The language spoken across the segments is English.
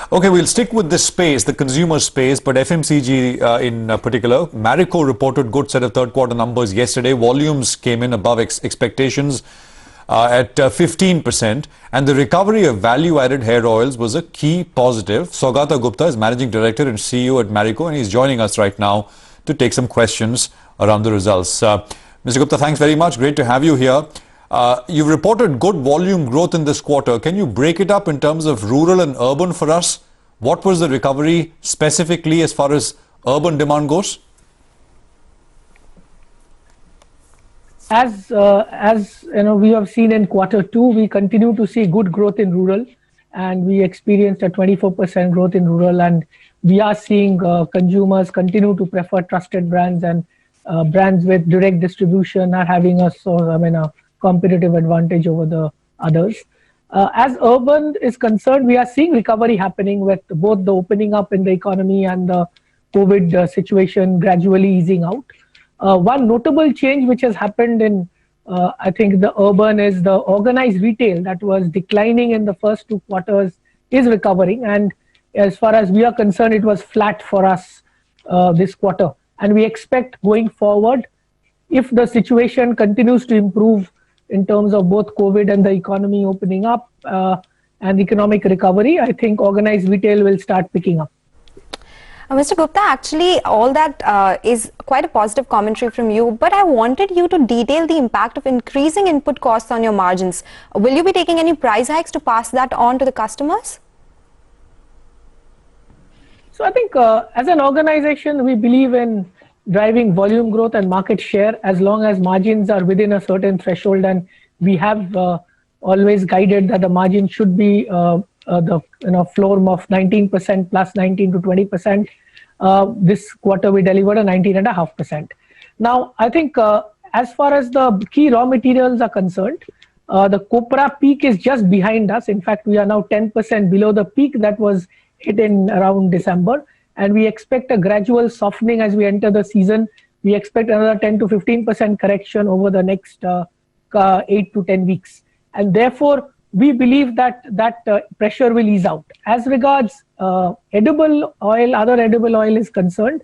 Okay, we'll stick with this space, the consumer space, but FMCG in particular. Marico reported good set of third quarter numbers yesterday. Volumes came in above expectations at 15%, and the recovery of value-added hair oils was a key positive. Saugata Gupta is Managing Director and CEO at Marico, and he's joining us right now to take some questions around the results. Mr. Gupta, thanks very much. Great to have you here. You've reported good volume growth in this quarter. Can you break it up in terms of rural and urban for us? What was the recovery specifically as far as urban demand goes? As you know, we have seen in Q2, we continue to see good growth in rural, and we experienced a 24% growth in rural, and we are seeing consumers continue to prefer trusted brands, and brands with direct distribution are having a competitive advantage over the others. As urban is concerned, we are seeing recovery happening with both the opening up in the economy and the COVID situation gradually easing out. One notable change which has happened in, I think, the urban is the organized retail that was declining in the first 2 quarters is recovering. And as far as we are concerned, it was flat for us this quarter. And we expect going forward, if the situation continues to improve in terms of both COVID and the economy opening up and economic recovery, I think organized retail will start picking up. Mr. Gupta, actually all that is quite a positive commentary from you, but I wanted you to detail the impact of increasing input costs on your margins. Will you be taking any price hikes to pass that on to the customers? So I think as an organization, we believe in driving volume growth and market share as long as margins are within a certain threshold, and we have always guided that the margin should be the floor of 19% plus 19 to 20%. This quarter we delivered a 19.5%. Now I think as far as the key raw materials are concerned, the copra peak is just behind us. In fact, we are now 10% below the peak that was hit in around December, and we expect a gradual softening as we enter the season. We expect another 10 to 15% correction over the next 8 to 10 weeks, and therefore we believe that pressure will ease out. As regards edible oil, other edible oil is concerned,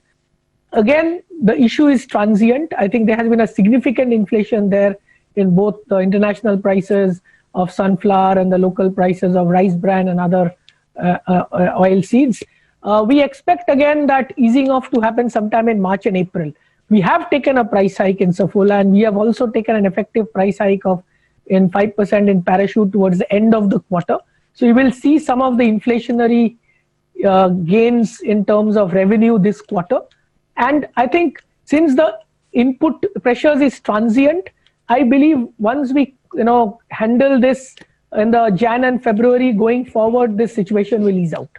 again, the issue is transient. I think there has been a significant inflation there in both the international prices of sunflower and the local prices of rice bran and other oil seeds. We expect again that easing off to happen sometime in March and April. We have taken a price hike in Saffola, and we have also taken an effective price hike of 5% in Parachute towards the end of the quarter. So you will see some of the inflationary gains in terms of revenue this quarter. And I think since the input pressures is transient, I believe once we handle this in the Jan and February going forward, this situation will ease out.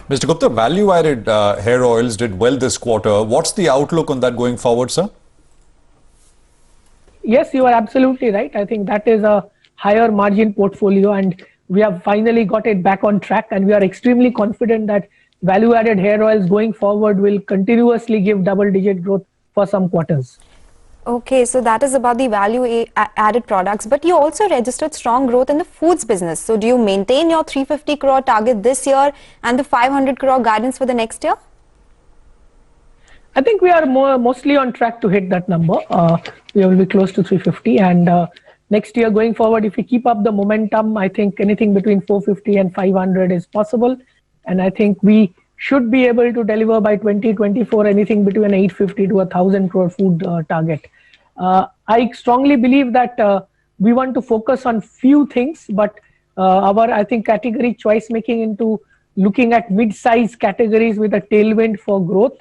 Mr. Gupta, value-added hair oils did well this quarter. What's the outlook on that going forward, sir? Yes, you are absolutely right. I think that is a higher margin portfolio, and we have finally got it back on track, and we are extremely confident that value-added hair oils going forward will continuously give double-digit growth for some quarters. Okay, so that is about the value-added products, but you also registered strong growth in the foods business. So do you maintain your 350 crore target this year and the 500 crore guidance for the next year? I think we are mostly on track to hit that number. We will be close to 350, and next year going forward, if we keep up the momentum, I think anything between 450 and 500 is possible, and I think we should be able to deliver by 2024 anything between 850 to 1,000 crore food target. I strongly believe that we want to focus on few things, but I think category choice making into looking at mid-size categories with a tailwind for growth,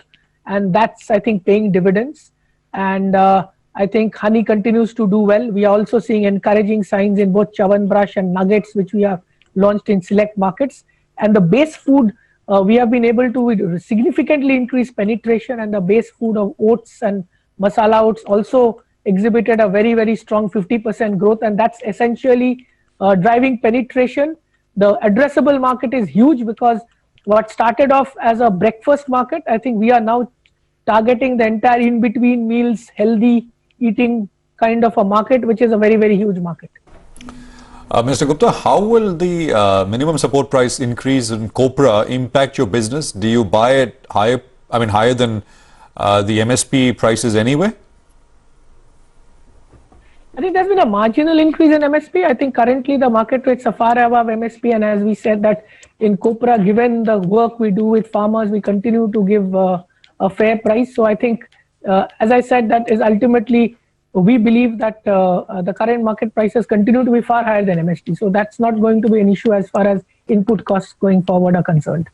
and that's, I think, paying dividends. And I think honey continues to do well. We are also seeing encouraging signs in both Chyawanprash and nuggets, which we have launched in select markets. And the base food, we have been able to significantly increase penetration, and the base food of oats and masala oats also exhibited a very, very strong 50% growth, and that's essentially driving penetration. The addressable market is huge because what started off as a breakfast market, I think we are now targeting the entire in-between meals, healthy eating kind of a market, which is a very, very huge market. Mr. Gupta, how will the minimum support price increase in copra impact your business? Do you buy it higher, higher than the MSP prices anyway? I think there's been a marginal increase in MSP. I think currently the market rates are far above MSP, and as we said that in copra, given the work we do with farmers, we continue to give a fair price. So I think, as I said, that is ultimately, we believe that the current market prices continue to be far higher than MSP. So that's not going to be an issue as far as input costs going forward are concerned.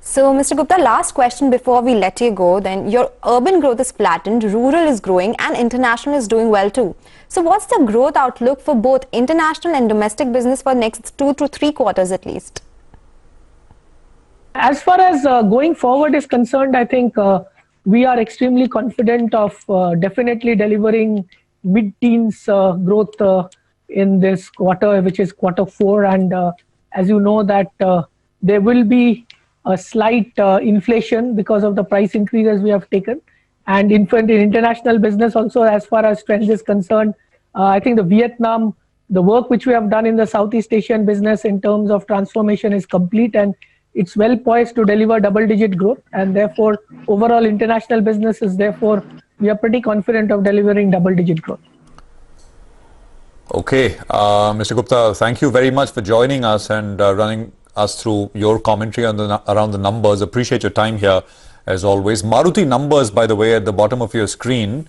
So, Mr. Gupta, last question before we let you go. Then your urban growth is flattened, rural is growing, and international is doing well too. So, what's the growth outlook for both international and domestic business for next 2 to 3 quarters at least? As far as going forward is concerned, I think we are extremely confident of definitely delivering mid-teens growth in this quarter, which is quarter 4. And as you know that there will be a slight inflation because of the price increases we have taken. And in international business also, as far as trends is concerned, I think the work which we have done in the Southeast Asian business in terms of transformation is complete, and it's well poised to deliver double-digit growth. And therefore, overall international business is therefore, we are pretty confident of delivering double-digit growth. Okay, Mr. Gupta, thank you very much for joining us and running us through your commentary on around the numbers. Appreciate your time here as always. Maruti numbers, by the way, at the bottom of your screen.